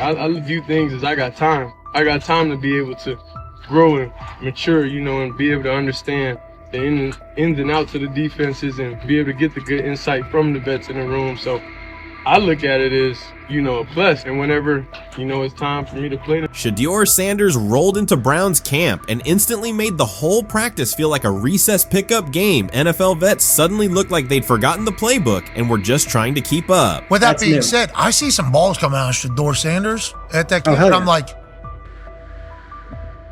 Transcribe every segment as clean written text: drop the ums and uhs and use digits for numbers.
I view things as I got time. I got time to be able to grow and mature, and be able to understand the ins and outs of the defenses and be able to get the good insight from the vets in the room. So I look at it as, a plus. And whenever, it's time for me to play. Shedeur Sanders rolled into Browns camp and instantly made the whole practice feel like a recess pickup game. NFL vets suddenly looked like they'd forgotten the playbook and were just trying to keep up. With that being said, I see some balls coming out of Shedeur Sanders at that camp, and I'm like,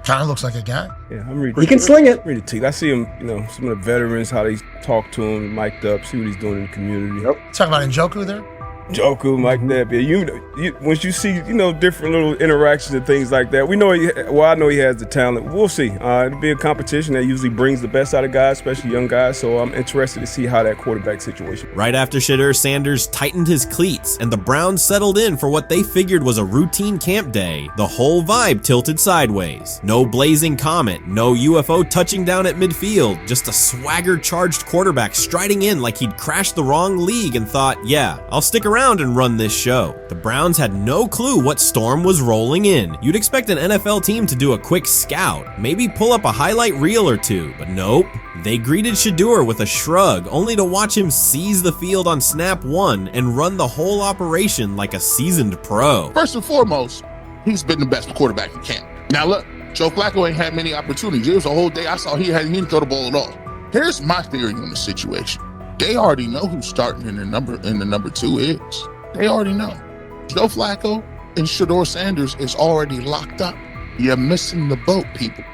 kind of looks like a guy. Yeah, I'm reading. He can sling it. Read the team. I see him, some of the veterans, how they talk to him, mic'd up, see what he's doing in the community. Yep. Talking about Njoku there? Njoku, Mike Nebb. Yeah, once you see, different little interactions and things like that, I know he has the talent. We'll see. It'll be a competition that usually brings the best out of guys, especially young guys. So I'm interested to see how that quarterback situation. Right after Shedeur Sanders tightened his cleats and the Browns settled in for what they figured was a routine camp day, the whole vibe tilted sideways. No blazing comet, no UFO touching down at midfield, just a swagger-charged quarterback striding in like he'd crashed the wrong league and thought, yeah, I'll stick around and run this show. The Browns had no clue what storm was rolling in. You'd expect an NFL team to do a quick scout, maybe pull up a highlight reel or two, but nope. They greeted Shedeur with a shrug, only to watch him seize the field on snap one and run the whole operation like a seasoned pro. First and foremost, he's been the best quarterback in camp. Now look, Joe Flacco ain't had many opportunities. There was a whole day I saw he didn't throw the ball at all. Here's my theory on the situation. They already know who's starting in the number 2 is. They already know. Joe Flacco and Shedeur Sanders is already locked up. You're missing the boat, people.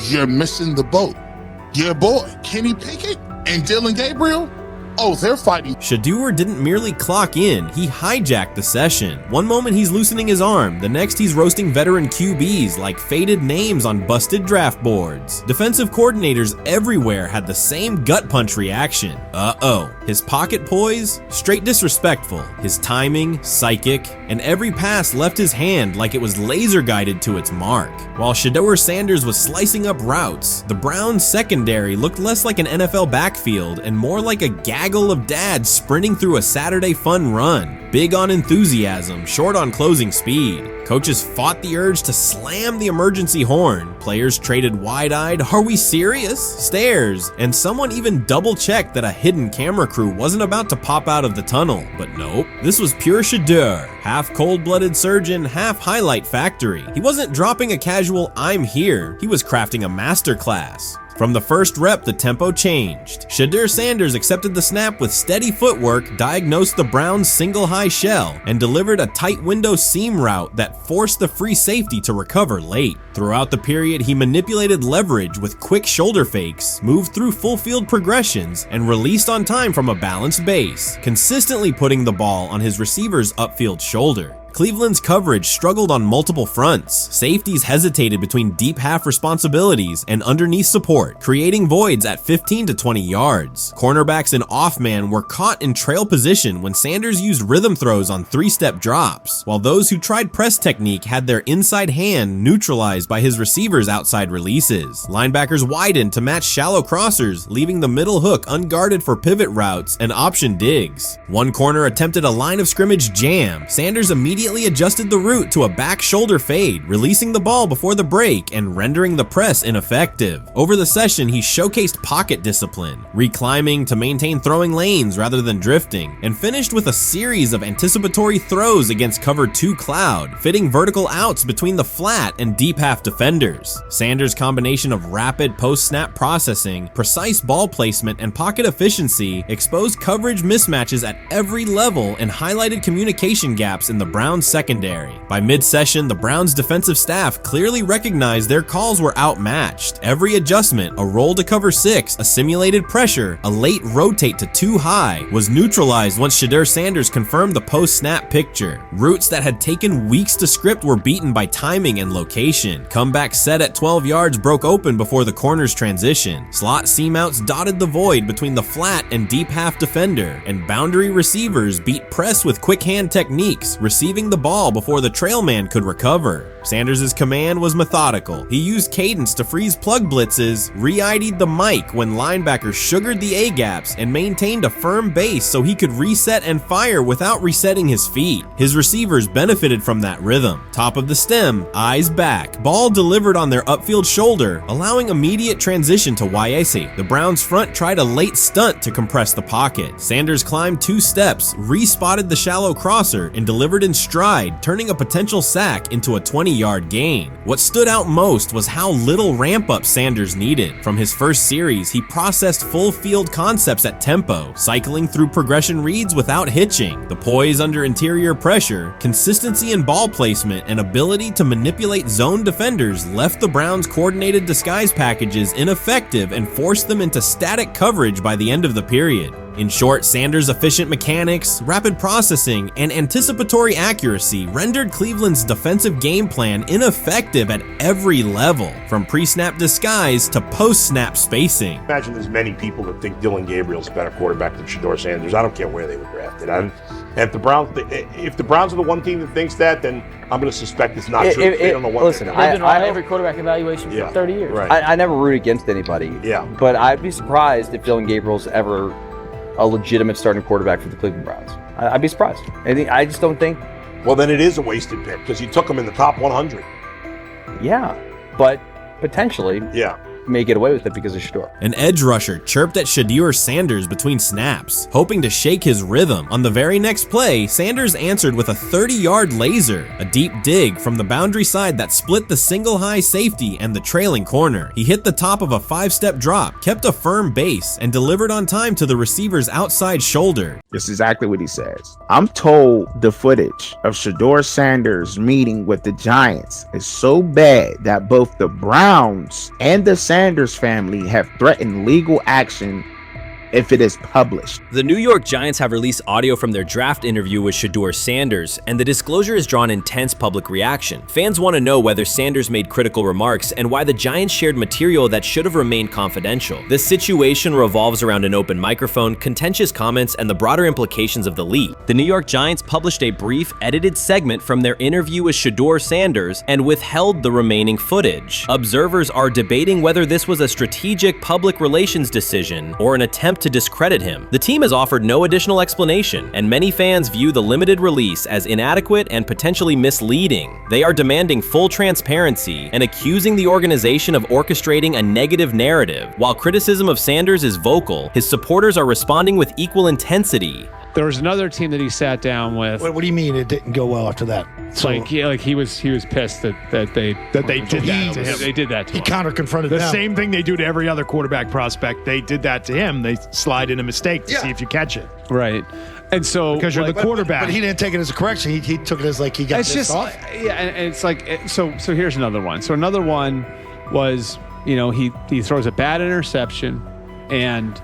You're missing the boat. Your boy, Kenny Pickett and Dylan Gabriel, they're fighting. Shedeur didn't merely clock in, he hijacked the session. One moment he's loosening his arm, the next he's roasting veteran QBs like faded names on busted draft boards. Defensive coordinators everywhere had the same gut punch reaction. His pocket poise? Straight disrespectful. His timing? Psychic. And every pass left his hand like it was laser guided to its mark. While Shedeur Sanders was slicing up routes, the Browns secondary looked less like an NFL backfield and more like a gaggle of dads sprinting through a Saturday fun run. Big on enthusiasm, short on closing speed. Coaches fought the urge to slam the emergency horn. Players traded wide-eyed, "Are we serious?" stares, and someone even double-checked that a hidden camera crew wasn't about to pop out of the tunnel. But nope, this was pure Shedeur. Half cold-blooded surgeon, half highlight factory. He wasn't dropping a casual "I'm here," he was crafting a masterclass. From the first rep, the tempo changed. Shedeur Sanders accepted the snap with steady footwork, diagnosed the Browns' single high shell, and delivered a tight window seam route that forced the free safety to recover late. Throughout the period, he manipulated leverage with quick shoulder fakes, moved through full field progressions, and released on time from a balanced base, consistently putting the ball on his receiver's upfield shoulder. Cleveland's coverage struggled on multiple fronts. Safeties hesitated between deep half responsibilities and underneath support, creating voids at 15 to 20 yards. Cornerbacks and off-man were caught in trail position when Sanders used rhythm throws on 3-step drops, while those who tried press technique had their inside hand neutralized by his receivers' outside releases. Linebackers widened to match shallow crossers, leaving the middle hook unguarded for pivot routes and option digs. One corner attempted a line of scrimmage jam. Sanders immediately adjusted the route to a back shoulder fade, releasing the ball before the break and rendering the press ineffective. Over the session, he showcased pocket discipline, reclimbing to maintain throwing lanes rather than drifting, and finished with a series of anticipatory throws against cover 2 cloud, fitting vertical outs between the flat and deep half defenders. Sanders' combination of rapid post-snap processing, precise ball placement, and pocket efficiency exposed coverage mismatches at every level and highlighted communication gaps in the Browns secondary. By mid-session, the Browns defensive staff clearly recognized their calls were outmatched. Every adjustment, a roll to cover 6, a simulated pressure, a late rotate to 2 high, was neutralized once Shedeur Sanders confirmed the post-snap picture. Routes that had taken weeks to script were beaten by timing and location. Comeback set at 12 yards broke open before the corner's transition. Slot seam-outs dotted the void between the flat and deep half defender, and boundary receivers beat press with quick hand techniques, receiving distributing the ball before the trailman could recover. Sanders' command was methodical. He used cadence to freeze plug blitzes, re-ID'd the mic when linebackers sugared the A-gaps, and maintained a firm base so he could reset and fire without resetting his feet. His receivers benefited from that rhythm. Top of the stem, eyes back. Ball delivered on their upfield shoulder, allowing immediate transition to YAC. The Browns front tried a late stunt to compress the pocket. Sanders climbed 2 steps, re-spotted the shallow crosser, and delivered in stride, turning a potential sack into a 20-yard gain. What stood out most was how little ramp-up Sanders needed. From his first series, he processed full field concepts at tempo, cycling through progression reads without hitching. The poise under interior pressure, consistency in ball placement, and ability to manipulate zone defenders left the Browns' coordinated disguise packages ineffective and forced them into static coverage by the end of the period. In short, Sanders' efficient mechanics, rapid processing, and anticipatory accuracy rendered Cleveland's defensive game plan ineffective at every level, from pre-snap disguise to post-snap spacing. Imagine there's many people that think Dylan Gabriel's a better quarterback than Shedeur Sanders. I don't care where they were drafted. If the Browns are the one team that thinks that, then I'm going to suspect it's not true. They don't know what listen, they're they've doing. been on every quarterback evaluation for 30 years. Right. I never root against anybody. Yeah. But I'd be surprised if Dylan Gabriel's ever a legitimate starting quarterback for the Cleveland Browns. I'd be surprised. I just don't think. Well, then it is a wasted pick because you took him in the top 100. Yeah, but potentially. Yeah. May get away with it because of Shedeur. An edge rusher chirped at Shedeur Sanders between snaps, hoping to shake his rhythm. On the very next play, Sanders answered with a 30-yard laser, a deep dig from the boundary side that split the single-high safety and the trailing corner. He hit the top of a 5-step drop, kept a firm base, and delivered on time to the receiver's outside shoulder. This is exactly what he says. I'm told the footage of Shedeur Sanders meeting with the Giants is so bad that both the Browns and the Sanders family have threatened legal action if it is published. The New York Giants have released audio from their draft interview with Shedeur Sanders, and the disclosure has drawn intense public reaction. Fans want to know whether Sanders made critical remarks and why the Giants shared material that should have remained confidential. The situation revolves around an open microphone, contentious comments, and the broader implications of the leak. The New York Giants published a brief, edited segment from their interview with Shedeur Sanders and withheld the remaining footage. Observers are debating whether this was a strategic public relations decision or an attempt to discredit him. The team has offered no additional explanation, and many fans view the limited release as inadequate and potentially misleading. They are demanding full transparency and accusing the organization of orchestrating a negative narrative. While criticism of Sanders is vocal, his supporters are responding with equal intensity. There was another team that he sat down with. What do you mean it didn't go well after that? So, he was pissed that they did that to him. They did that to him. He counter-confronted the them. same thing they do to every other quarterback prospect. They did that to him. They slide in a mistake to see if you catch it. Right. And so because you're the quarterback. But he didn't take it as a correction. He took it as like he got pissed off. Yeah, and it's like so here's another one. So another one was, he throws a bad interception, and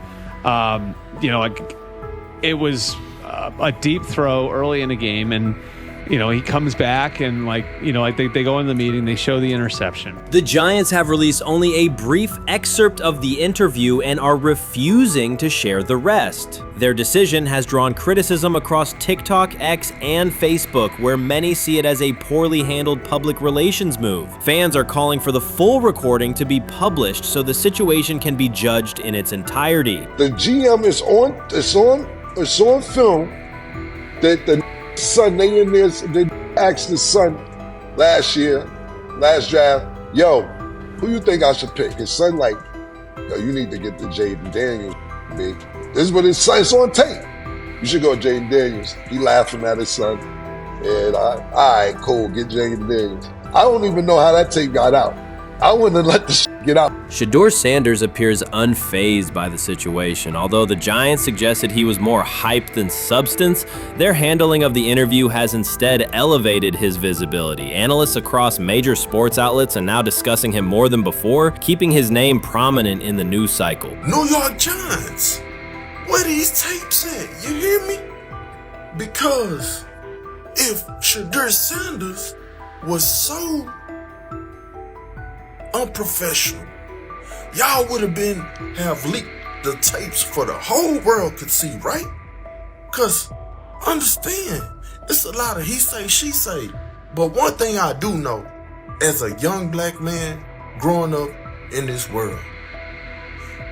it was a deep throw early in the game, and he comes back and they go in the meeting, they show the interception. The Giants have released only a brief excerpt of the interview and are refusing to share the rest. Their decision has drawn criticism across TikTok, X, and Facebook, where many see it as a poorly handled public relations move. Fans are calling for the full recording to be published so the situation can be judged in its entirety. The GM is on film that the son, they asked the son last draft, yo, who you think I should pick? His son yo, you need to get the Jaden Daniels, big. This is what his son, it's on tape. You should go Jaden Daniels. He laughing at his son. And all right, cool, get Jaden Daniels. I don't even know how that tape got out. I wouldn't have let the get out. Shedeur Sanders appears unfazed by the situation. Although the Giants suggested he was more hype than substance, their handling of the interview has instead elevated his visibility. Analysts across major sports outlets are now discussing him more than before, keeping his name prominent in the news cycle. New York Giants, where these tapes at? You hear me? Because if Shedeur Sanders was so unprofessional, y'all would have leaked the tapes for the whole world could see, right? Cause understand, It's a lot of he say, she say. But one thing I do know, as a young black man growing up in this world,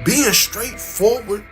being straightforward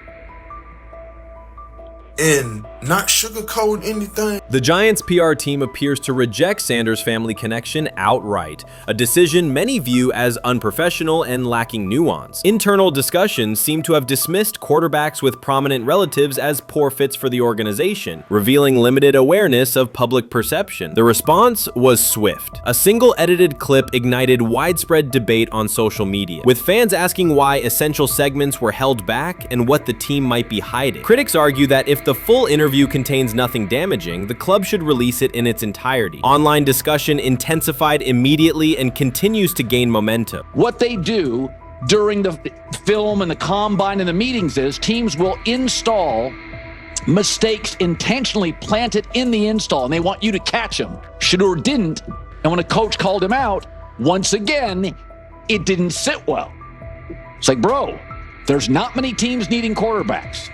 and not sugarcoat anything. The Giants' PR team appears to reject Sanders' family connection outright, a decision many view as unprofessional and lacking nuance. Internal discussions seem to have dismissed quarterbacks with prominent relatives as poor fits for the organization, revealing limited awareness of public perception. The response was swift. A single edited clip ignited widespread debate on social media, with fans asking why essential segments were held back and what the team might be hiding. Critics argue that if the full interview contains nothing damaging, the club should release it in its entirety. Online discussion intensified immediately and continues to gain momentum. What they do during the film and the combine and the meetings is teams will install mistakes intentionally planted in the install, and they want you to catch them. Shedeur didn't, and when a coach called him out, once again, it didn't sit well. It's like, bro, there's not many teams needing quarterbacks,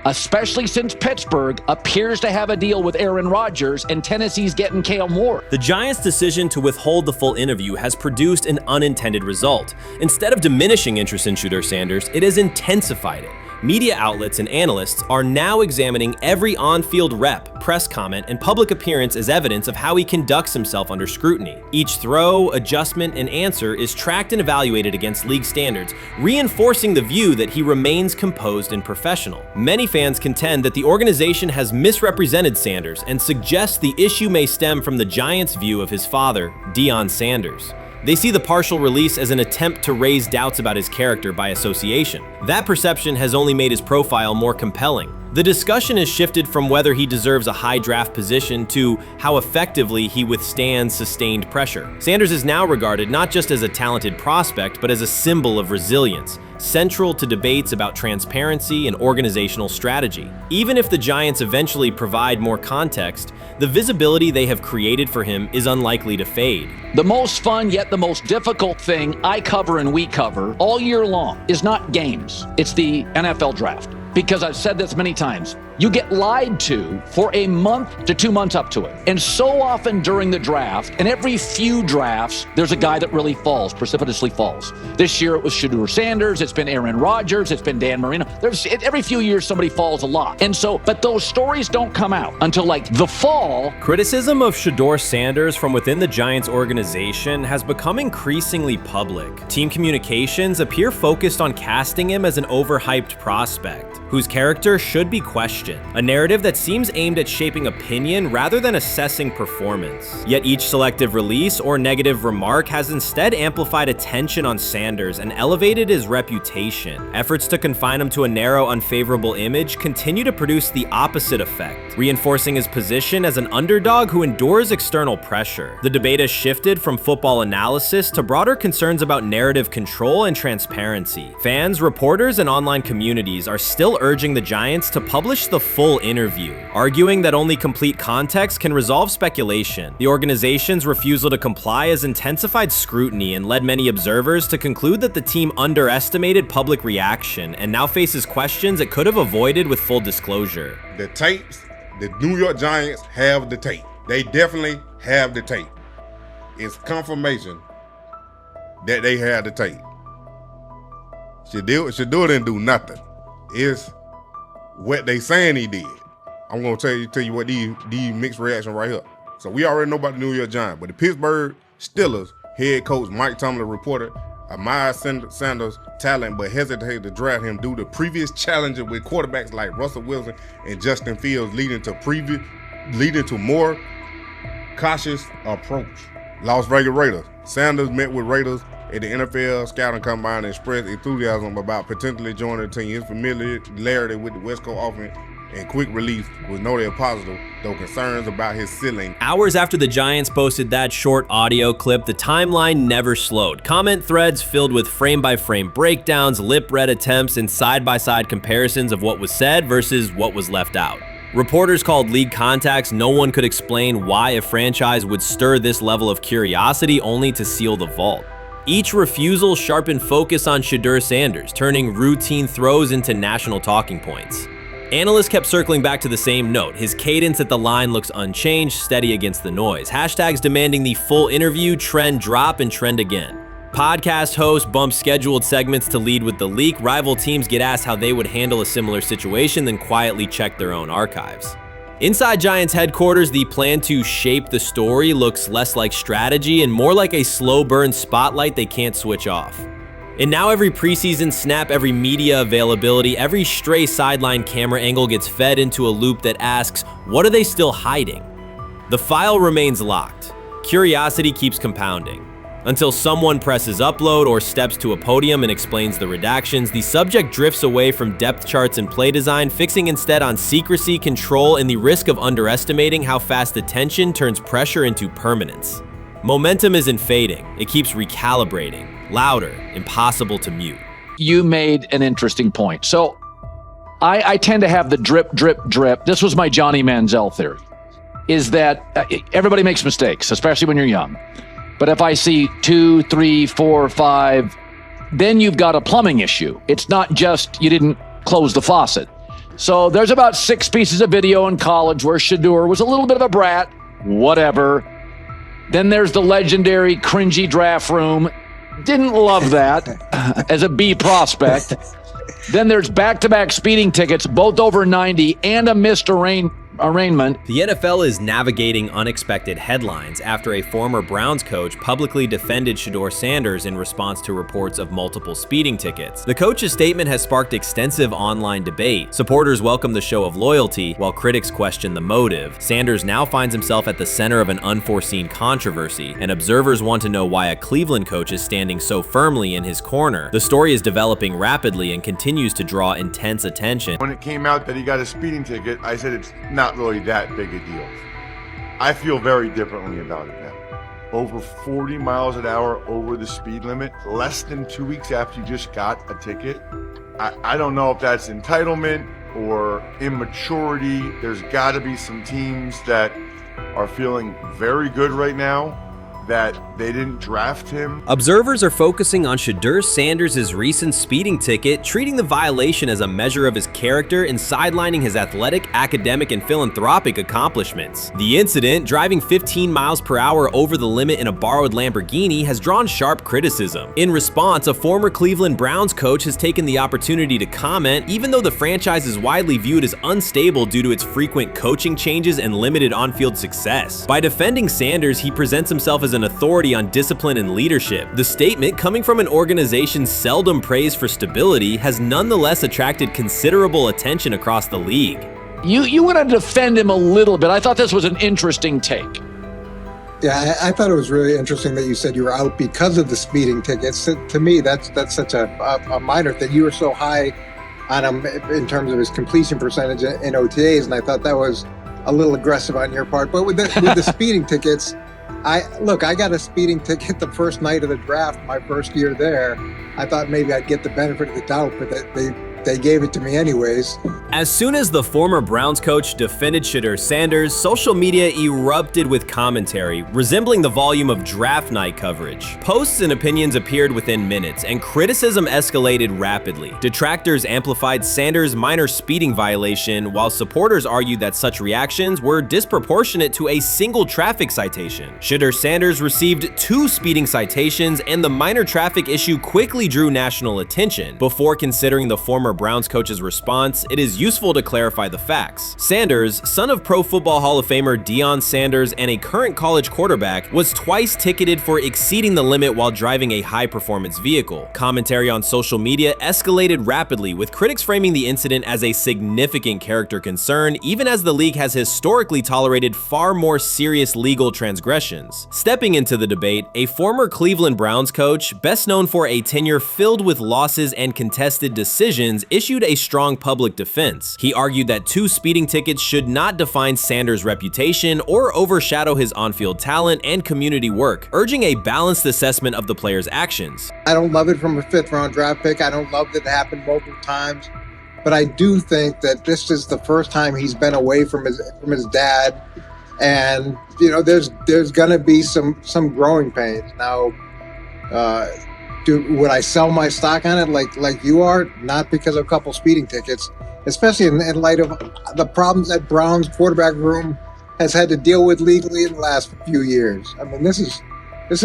especially since Pittsburgh appears to have a deal with Aaron Rodgers and Tennessee's getting Kale Moore. The Giants' decision to withhold the full interview has produced an unintended result. Instead of diminishing interest in Shedeur Sanders, it has intensified it. Media outlets and analysts are now examining every on-field rep, press comment, and public appearance as evidence of how he conducts himself under scrutiny. Each throw, adjustment, and answer is tracked and evaluated against league standards, reinforcing the view that he remains composed and professional. Many fans contend that the organization has misrepresented Sanders and suggest the issue may stem from the Giants' view of his father, Deion Sanders. They see the partial release as an attempt to raise doubts about his character by association. That perception has only made his profile more compelling. The discussion has shifted from whether he deserves a high draft position to how effectively he withstands sustained pressure. Sanders is now regarded not just as a talented prospect, but as a symbol of resilience, central to debates about transparency and organizational strategy. Even if the Giants eventually provide more context, the visibility they have created for him is unlikely to fade. The most fun yet the most difficult thing I cover and we cover all year long is not games, it's the NFL draft. Because I've said this many times, you get lied to for a month to 2 months up to it. And so often during the draft, and every few drafts, there's a guy that really falls, precipitously falls. This year it was Shedeur Sanders, it's been Aaron Rodgers, it's been Dan Marino. Every few years somebody falls a lot. And so, but those stories don't come out until like the fall. Criticism of Shedeur Sanders from within the Giants organization has become increasingly public. Team communications appear focused on casting him as an overhyped prospect, whose character should be questioned, a narrative that seems aimed at shaping opinion rather than assessing performance. Yet each selective release or negative remark has instead amplified attention on Sanders and elevated his reputation. Efforts to confine him to a narrow, unfavorable image continue to produce the opposite effect, reinforcing his position as an underdog who endures external pressure. The debate has shifted from football analysis to broader concerns about narrative control and transparency. Fans, reporters, and online communities are still urging the Giants to publish the full interview, arguing that only complete context can resolve speculation. The organization's refusal to comply has intensified scrutiny and led many observers to conclude that the team underestimated public reaction and now faces questions it could have avoided with full disclosure. The tapes, the New York Giants have the tape. They definitely have the tape. It's confirmation that they have the tape. Shedeur didn't do nothing. It's what they saying he did. I'm gonna tell you what these mixed reaction right here. So we already know about the New York Giants, but the Pittsburgh Steelers head coach Mike Tomlin reported admired Sanders' talent, but hesitated to draft him due to previous challenges with quarterbacks like Russell Wilson and Justin Fields, leading to more cautious approach. Las Vegas Raiders. Sanders met with Raiders at the NFL scouting combine and expressed enthusiasm about potentially joining the team. His familiarity with the West Coast offense and quick release was noted positive, though concerns about his ceiling. Hours after the Giants posted that short audio clip, the timeline never slowed. Comment threads filled with frame-by-frame breakdowns, lip-read attempts, and side-by-side comparisons of what was said versus what was left out. Reporters called league contacts. No one could explain why a franchise would stir this level of curiosity only to seal the vault. Each refusal sharpened focus on Shedeur Sanders, turning routine throws into national talking points. Analysts kept circling back to the same note. His cadence at the line looks unchanged, steady against the noise. Hashtags demanding the full interview, trend drop, and trend again. Podcast hosts bump scheduled segments to lead with the leak. Rival teams get asked how they would handle a similar situation, then quietly check their own archives. Inside Giants headquarters, the plan to shape the story looks less like strategy and more like a slow burn spotlight they can't switch off. And now every preseason snap, every media availability, every stray sideline camera angle gets fed into a loop that asks, what are they still hiding? The file remains locked. Curiosity keeps compounding. Until someone presses upload or steps to a podium and explains the redactions, the subject drifts away from depth charts and play design, fixing instead on secrecy, control, and the risk of underestimating how fast attention turns pressure into permanence. Momentum isn't fading, it keeps recalibrating. Louder, impossible to mute. You made an interesting point. So I tend to have the drip, drip, drip. This was my Johnny Manziel theory, is that everybody makes mistakes, especially when you're young. But if I see 2, 3, 4, 5, then you've got a plumbing issue. It's not just you didn't close the faucet. So there's about 6 pieces of video in college where Shedeur was a little bit of a brat, whatever. Then there's the legendary cringy draft room. Didn't love that as a B prospect. Then there's back-to-back speeding tickets, both over 90, and a missed arraignment. The NFL is navigating unexpected headlines after a former Browns coach publicly defended Shedeur Sanders in response to reports of multiple speeding tickets. The coach's statement has sparked extensive online debate. Supporters welcome the show of loyalty, while critics question the motive. Sanders now finds himself at the center of an unforeseen controversy, and observers want to know why a Cleveland coach is standing so firmly in his corner. The story is developing rapidly and continues to draw intense attention. When it came out that he got a speeding ticket, I said it's not really that big a deal. I feel very differently about it now. Over 40 miles an hour over the speed limit, less than 2 weeks after you just got a ticket. I don't know if that's entitlement or immaturity. There's got to be some teams that are feeling very good right now that they didn't draft him. Observers are focusing on Shedeur Sanders' recent speeding ticket, treating the violation as a measure of his character and sidelining his athletic, academic, and philanthropic accomplishments. The incident, driving 15 miles per hour over the limit in a borrowed Lamborghini, has drawn sharp criticism. In response, a former Cleveland Browns coach has taken the opportunity to comment, even though the franchise is widely viewed as unstable due to its frequent coaching changes and limited on-field success. By defending Sanders, he presents himself as an authority on discipline and leadership. The statement, coming from an organization seldom praised for stability, has nonetheless attracted considerable attention across the league. You want to defend him a little bit. I thought this was an interesting take. Yeah, I thought it was really interesting that you said you were out because of the speeding tickets. To me, that's such a minor thing. You were so high on him in terms of his completion percentage in OTAs, and I thought that was a little aggressive on your part. But with the speeding tickets, I got a speeding ticket the first night of the draft, my first year there. I thought maybe I'd get the benefit of the doubt, but they gave it to me anyways. As soon as the former Browns coach defended Shedeur Sanders, social media erupted with commentary, resembling the volume of draft night coverage. Posts and opinions appeared within minutes, and criticism escalated rapidly. Detractors amplified Sanders' minor speeding violation, while supporters argued that such reactions were disproportionate to a single traffic citation. Shedeur Sanders received 2 speeding citations, and the minor traffic issue quickly drew national attention. Before considering the former Browns coach's response, it is useful to clarify the facts. Sanders, son of Pro Football Hall of Famer Deion Sanders and a current college quarterback, was twice ticketed for exceeding the limit while driving a high-performance vehicle. Commentary on social media escalated rapidly, with critics framing the incident as a significant character concern, even as the league has historically tolerated far more serious legal transgressions. Stepping into the debate, a former Cleveland Browns coach, best known for a tenure filled with losses and contested decisions, issued a strong public defense. He argued that 2 speeding tickets should not define Sanders' reputation or overshadow his on-field talent and community work, urging a balanced assessment of the player's actions. I don't love it from a 5th-round draft pick. I don't love that it happened multiple times, but I do think that this is the first time he's been away from his dad, and there's gonna be some growing pains now. would I sell my stock on it like you are? Not because of a couple speeding tickets, especially in light of the problems that Brown's quarterback room has had to deal with legally in the last few years. I mean, this is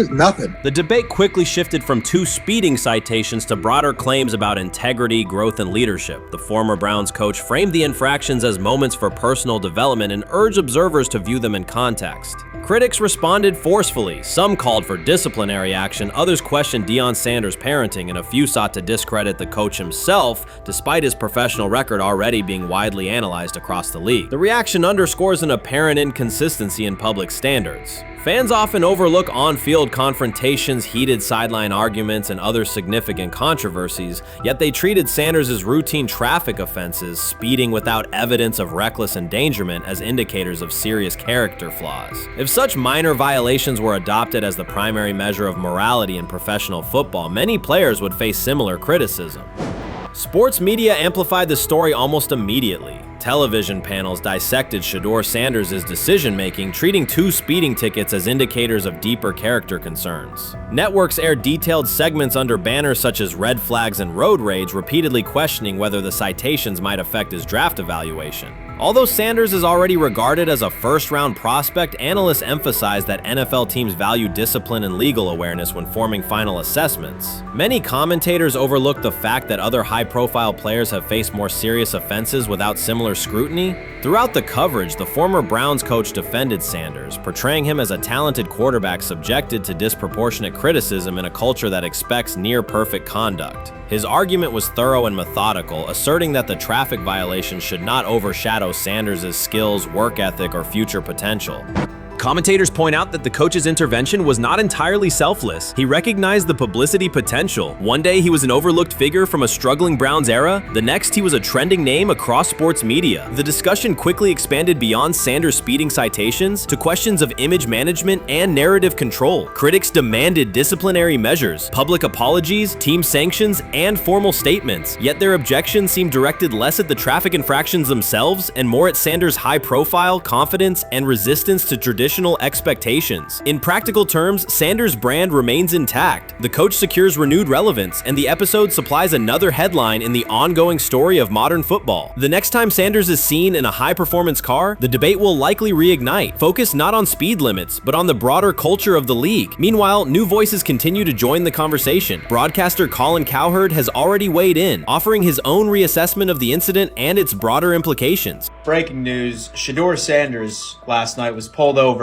nothing. The debate quickly shifted from 2 speeding citations to broader claims about integrity, growth, and leadership. The former Browns coach framed the infractions as moments for personal development and urged observers to view them in context. Critics responded forcefully. Some called for disciplinary action, others questioned Deion Sanders' parenting, and a few sought to discredit the coach himself, despite his professional record already being widely analyzed across the league. The reaction underscores an apparent inconsistency in public standards. Fans often overlook on-field confrontations, heated sideline arguments, and other significant controversies, yet they treated Sanders' routine traffic offenses, speeding without evidence of reckless endangerment, as indicators of serious character flaws. If such minor violations were adopted as the primary measure of morality in professional football, many players would face similar criticism. Sports media amplified the story almost immediately. Television panels dissected Shedeur Sanders' decision-making, treating 2 speeding tickets as indicators of deeper character concerns. Networks aired detailed segments under banners such as red flags and road rage, repeatedly questioning whether the citations might affect his draft evaluation. Although Sanders is already regarded as a first-round prospect, analysts emphasize that NFL teams value discipline and legal awareness when forming final assessments. Many commentators overlook the fact that other high-profile players have faced more serious offenses without similar scrutiny. Throughout the coverage, the former Browns coach defended Sanders, portraying him as a talented quarterback subjected to disproportionate criticism in a culture that expects near-perfect conduct. His argument was thorough and methodical, asserting that the traffic violation should not overshadow Sanders' skills, work ethic, or future potential. Commentators point out that the coach's intervention was not entirely selfless. He recognized the publicity potential. One day he was an overlooked figure from a struggling Browns era, the next he was a trending name across sports media. The discussion quickly expanded beyond Sanders' speeding citations to questions of image management and narrative control. Critics demanded disciplinary measures, public apologies, team sanctions, and formal statements, yet their objections seemed directed less at the traffic infractions themselves and more at Sanders' high profile, confidence, and resistance to traditional expectations. In practical terms, Sanders' brand remains intact. The coach secures renewed relevance, and the episode supplies another headline in the ongoing story of modern football. The next time Sanders is seen in a high-performance car, the debate will likely reignite, focused not on speed limits, but on the broader culture of the league. Meanwhile, new voices continue to join the conversation. Broadcaster Colin Cowherd has already weighed in, offering his own reassessment of the incident and its broader implications. Breaking news, Shedeur Sanders last night was pulled over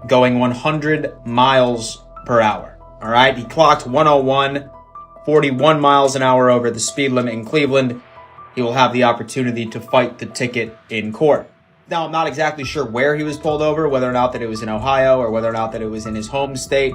going 100 miles per hour. All right, he clocked 101, 41 miles an hour over the speed limit in Cleveland. He will have the opportunity to fight the ticket in court. Now, I'm not exactly sure where he was pulled over, whether or not that it was in Ohio or whether or not that it was in his home state.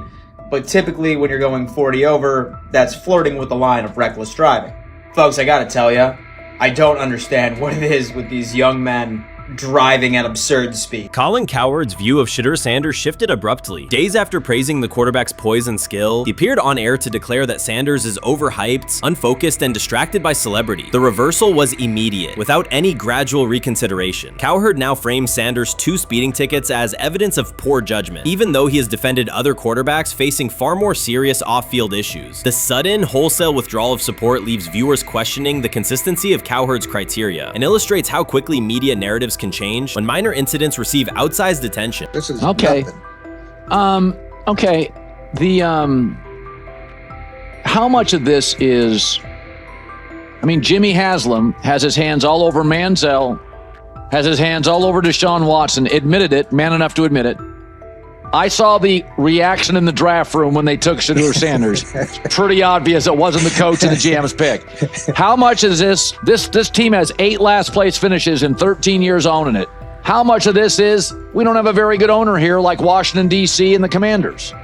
But typically when you're going 40 over, that's flirting with the line of reckless driving. Folks, I gotta tell you, I don't understand what it is with these young men driving at absurd speed. Colin Cowherd's view of Shedeur Sanders shifted abruptly. Days after praising the quarterback's poise and skill, he appeared on air to declare that Sanders is overhyped, unfocused, and distracted by celebrity. The reversal was immediate, without any gradual reconsideration. Cowherd now frames Sanders' 2 speeding tickets as evidence of poor judgment, even though he has defended other quarterbacks facing far more serious off-field issues. The sudden, wholesale withdrawal of support leaves viewers questioning the consistency of Cowherd's criteria and illustrates how quickly media narratives can change when minor incidents receive outsized attention. This is okay. nothing. Okay. How much of this is? I mean, Jimmy Haslam has his hands all over Manziel, has his hands all over Deshaun Watson. Admitted it, man enough to admit it. I saw the reaction in the draft room when they took Shedeur Sanders. It's pretty obvious it wasn't the coach and the GM's pick. How much is this? This team has 8 last place finishes in 13 years owning it. How much of this is we don't have a very good owner here like Washington, D.C. and the Commanders?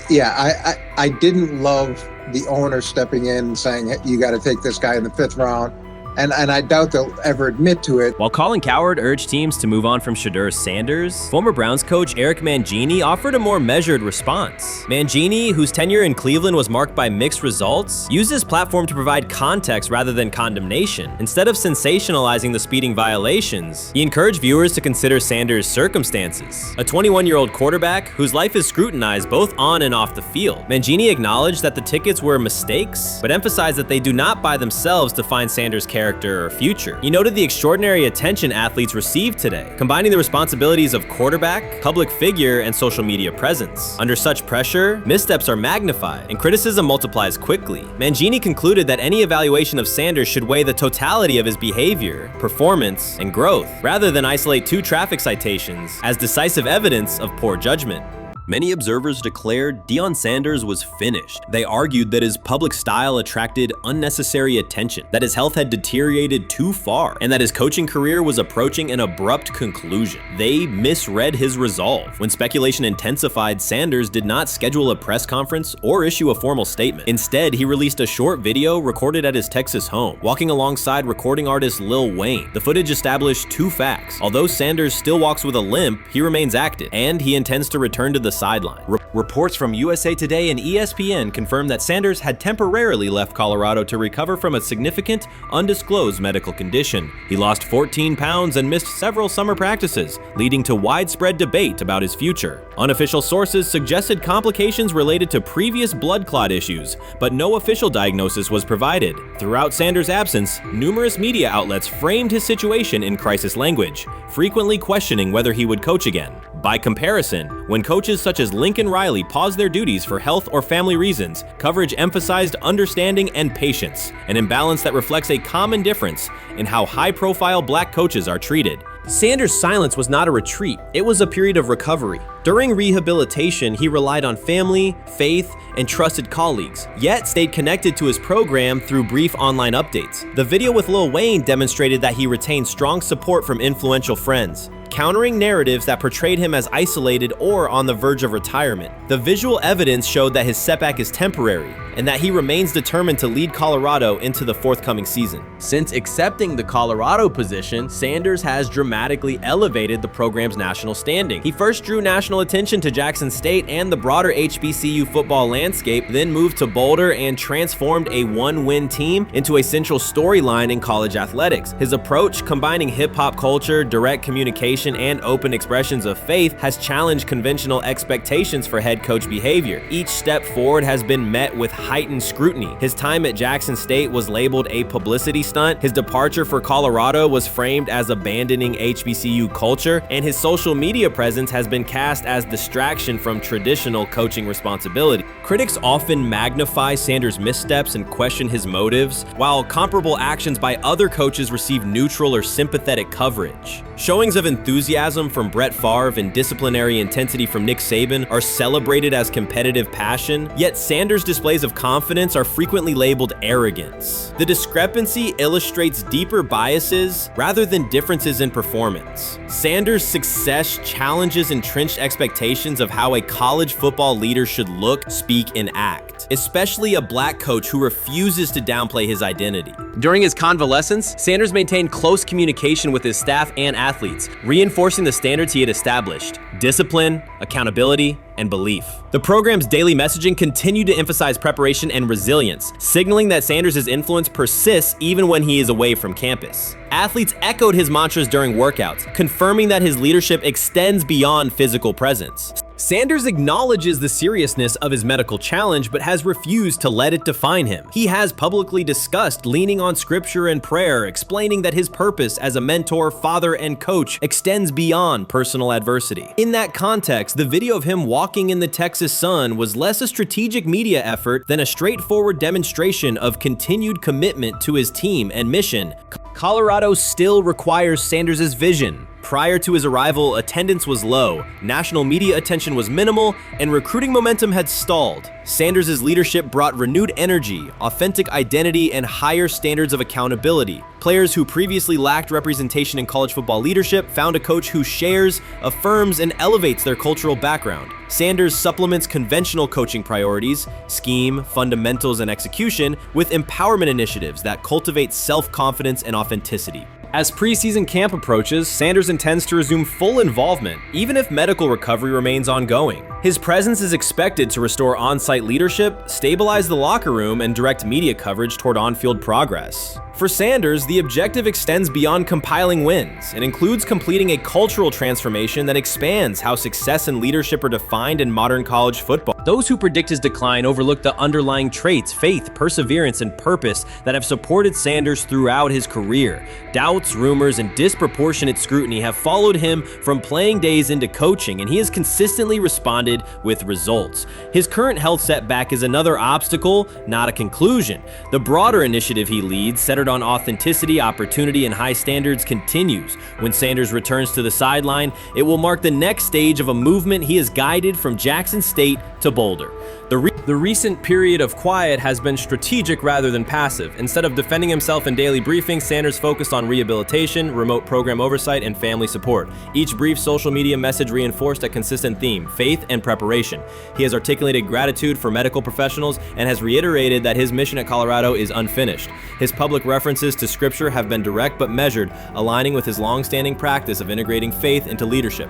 Yeah, I didn't love the owner stepping in and saying, hey, you got to take this guy in the 5th round. And I doubt they'll ever admit to it. While Colin Cowherd urged teams to move on from Shedeur Sanders, former Browns coach Eric Mangini offered a more measured response. Mangini, whose tenure in Cleveland was marked by mixed results, used his platform to provide context rather than condemnation. Instead of sensationalizing the speeding violations, he encouraged viewers to consider Sanders' circumstances. A 21-year-old quarterback whose life is scrutinized both on and off the field. Mangini acknowledged that the tickets were mistakes, but emphasized that they do not by themselves define Sanders' character or future. He noted the extraordinary attention athletes received today, combining the responsibilities of quarterback, public figure, and social media presence. Under such pressure, missteps are magnified, and criticism multiplies quickly. Mangini concluded that any evaluation of Sanders should weigh the totality of his behavior, performance, and growth, rather than isolate 2 traffic citations as decisive evidence of poor judgment. Many observers declared Deion Sanders was finished. They argued that his public style attracted unnecessary attention, that his health had deteriorated too far, and that his coaching career was approaching an abrupt conclusion. They misread his resolve. When speculation intensified, Sanders did not schedule a press conference or issue a formal statement. Instead, he released a short video recorded at his Texas home, walking alongside recording artist Lil Wayne. The footage established 2 facts. Although Sanders still walks with a limp, he remains active, and he intends to return to the sideline. Reports from USA Today and ESPN confirmed that Sanders had temporarily left Colorado to recover from a significant, undisclosed medical condition. He lost 14 pounds and missed several summer practices, leading to widespread debate about his future. Unofficial sources suggested complications related to previous blood clot issues, but no official diagnosis was provided. Throughout Sanders' absence, numerous media outlets framed his situation in crisis language, frequently questioning whether he would coach again. By comparison, when coaches such as Lincoln Riley paused their duties for health or family reasons, coverage emphasized understanding and patience, an imbalance that reflects a common difference in how high-profile black coaches are treated. Sanders' silence was not a retreat, it was a period of recovery. During rehabilitation, he relied on family, faith, and trusted colleagues, yet stayed connected to his program through brief online updates. The video with Lil Wayne demonstrated that he retained strong support from influential friends, countering narratives that portrayed him as isolated or on the verge of retirement. The visual evidence showed that his setback is temporary, and that he remains determined to lead Colorado into the forthcoming season. Since accepting the Colorado position, Sanders has dramatically elevated the program's national standing. He first drew national attention to Jackson State and the broader HBCU football landscape, then moved to Boulder and transformed a 1-win team into a central storyline in college athletics. His approach, combining hip-hop culture, direct communication, and open expressions of faith, has challenged conventional expectations for head coach behavior. Each step forward has been met with heightened scrutiny. His time at Jackson State was labeled a publicity stunt, his departure for Colorado was framed as abandoning HBCU culture, and his social media presence has been cast as distraction from traditional coaching responsibility. Critics often magnify Sanders' missteps and question his motives, while comparable actions by other coaches receive neutral or sympathetic coverage. Showings of enthusiasm from Brett Favre and disciplinary intensity from Nick Saban are celebrated as competitive passion, yet Sanders' displays of confidence are frequently labeled arrogance. The discrepancy illustrates deeper biases rather than differences in performance. Sanders' success challenges entrenched expectations of how a college football leader should look, speak, and act, especially a black coach who refuses to downplay his identity. During his convalescence, Sanders maintained close communication with his staff and athletes, reinforcing the standards he had established: discipline, accountability, and belief. The program's daily messaging continued to emphasize preparation and resilience, signaling that Sanders' influence persists even when he is away from campus. Athletes echoed his mantras during workouts, confirming that his leadership extends beyond physical presence. Sanders acknowledges the seriousness of his medical challenge, but has refused to let it define him. He has publicly discussed leaning on scripture and prayer, explaining that his purpose as a mentor, father, and coach extends beyond personal adversity. In that context, the video of him walking in the Texas sun was less a strategic media effort than a straightforward demonstration of continued commitment to his team and mission. Colorado still requires Sanders' vision, Prior to his arrival, attendance was low, national media attention was minimal, and recruiting momentum had stalled. Sanders' leadership brought renewed energy, authentic identity, and higher standards of accountability. Players who previously lacked representation in college football leadership found a coach who shares, affirms, and elevates their cultural background. Sanders supplements conventional coaching priorities, scheme, fundamentals, and execution with empowerment initiatives that cultivate self-confidence and authenticity. As preseason camp approaches, Sanders intends to resume full involvement, even if medical recovery remains ongoing. His presence is expected to restore on-site leadership, stabilize the locker room, and direct media coverage toward on-field progress. For Sanders, the objective extends beyond compiling wins and includes completing a cultural transformation that expands how success and leadership are defined in modern college football. Those who predict his decline overlook the underlying traits, faith, perseverance, and purpose that have supported Sanders throughout his career. Doubts, rumors, and disproportionate scrutiny have followed him from playing days into coaching, and he has consistently responded with results. His current health setback is another obstacle, not a conclusion. The broader initiative he leads, centered on authenticity, opportunity, and high standards, continues. When Sanders returns to the sideline, it will mark the next stage of a movement he has guided from Jackson State to Boulder. The recent period of quiet has been strategic rather than passive. Instead of defending himself in daily briefings, Sanders focused on rehabilitation, remote program oversight, and family support. Each brief social media message reinforced a consistent theme: faith and preparation. He has articulated gratitude for medical professionals and has reiterated that his mission at Colorado is unfinished. His public references to scripture have been direct but measured, aligning with his long-standing practice of integrating faith into leadership.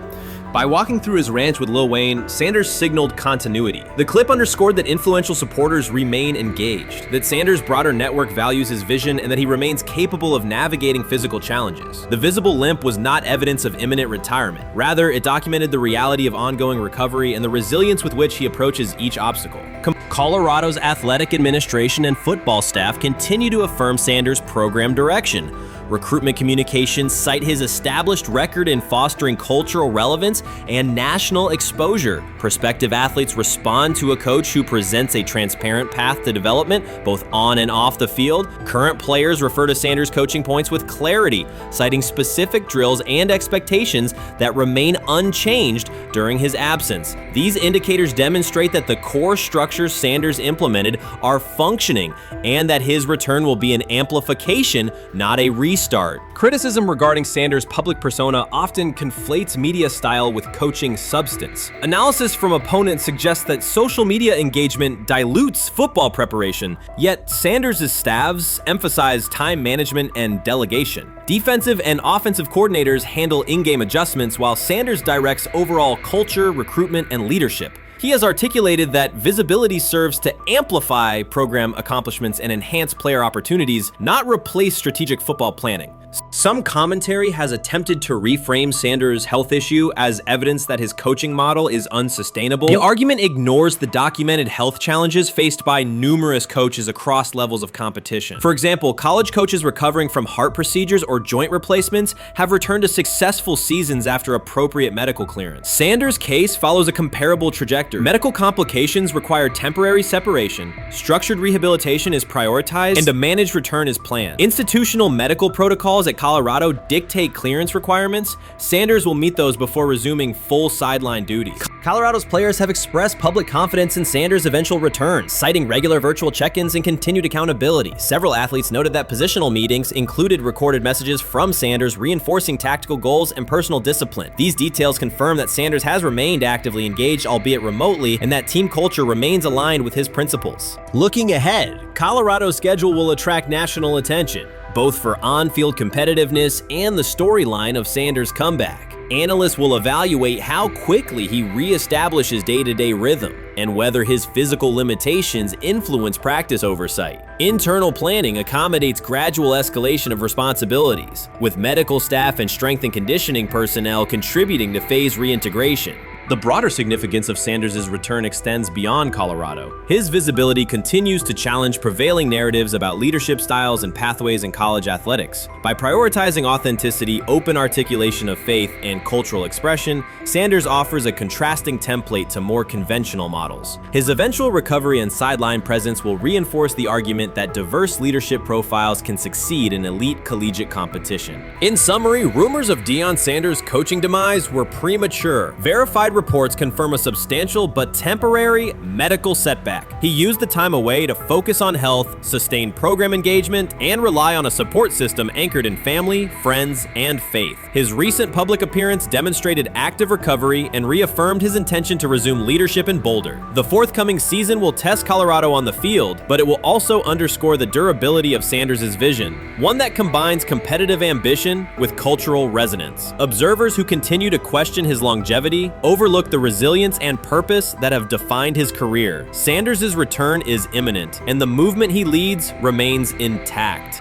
By walking through his ranch with Lil Wayne, Sanders signaled continuity. The clip underscored that influential supporters remain engaged, that Sanders' broader network values his vision, and that he remains capable of navigating physical challenges. The visible limp was not evidence of imminent retirement. Rather, it documented the reality of ongoing recovery and the resilience with which he approaches each obstacle. Colorado's athletic administration and football staff continue to affirm Sanders' program direction. Recruitment communications cite his established record in fostering cultural relevance and national exposure. Prospective athletes respond to a coach who presents a transparent path to development, both on and off the field. Current players refer to Sanders' coaching points with clarity, citing specific drills and expectations that remain unchanged during his absence. These indicators demonstrate that the core structures Sanders implemented are functioning and that his return will be an amplification, not a restart. Criticism regarding Sanders' public persona often conflates media style with coaching substance. Analysis from opponents suggests that social media engagement dilutes football preparation, yet Sanders' staffs emphasize time management and delegation. Defensive and offensive coordinators handle in-game adjustments, while Sanders directs overall culture, recruitment, and leadership. He has articulated that visibility serves to amplify program accomplishments and enhance player opportunities, not replace strategic football planning. Some commentary has attempted to reframe Sanders' health issue as evidence that his coaching model is unsustainable. The argument ignores the documented health challenges faced by numerous coaches across levels of competition. For example, college coaches recovering from heart procedures or joint replacements have returned to successful seasons after appropriate medical clearance. Sanders' case follows a comparable trajectory. Medical complications require temporary separation, structured rehabilitation is prioritized, and a managed return is planned. Institutional medical protocols at Colorado dictate clearance requirements. Sanders will meet those before resuming full sideline duties. Colorado's players have expressed public confidence in Sanders' eventual return, citing regular virtual check-ins and continued accountability. Several athletes noted that positional meetings included recorded messages from Sanders reinforcing tactical goals and personal discipline. These details confirm that Sanders has remained actively engaged, albeit remotely, and that team culture remains aligned with his principles. Looking ahead, Colorado's schedule will attract national attention, both for on-field competitiveness and the storyline of Sanders' comeback. Analysts will evaluate how quickly he reestablishes day-to-day rhythm and whether his physical limitations influence practice oversight. Internal planning accommodates gradual escalation of responsibilities, with medical staff and strength and conditioning personnel contributing to phase reintegration. The broader significance of Sanders' return extends beyond Colorado. His visibility continues to challenge prevailing narratives about leadership styles and pathways in college athletics. By prioritizing authenticity, open articulation of faith, and cultural expression, Sanders offers a contrasting template to more conventional models. His eventual recovery and sideline presence will reinforce the argument that diverse leadership profiles can succeed in elite collegiate competition. In summary, rumors of Deion Sanders' coaching demise were premature. Verified reports confirm a substantial but temporary medical setback. He used the time away to focus on health, sustain program engagement, and rely on a support system anchored in family, friends, and faith. His recent public appearance demonstrated active recovery and reaffirmed his intention to resume leadership in Boulder. The forthcoming season will test Colorado on the field, but it will also underscore the durability of Sanders' vision, one that combines competitive ambition with cultural resonance. Observers who continue to question his longevity overlook the resilience and purpose that have defined his career. Sanders' return is imminent, and the movement he leads remains intact.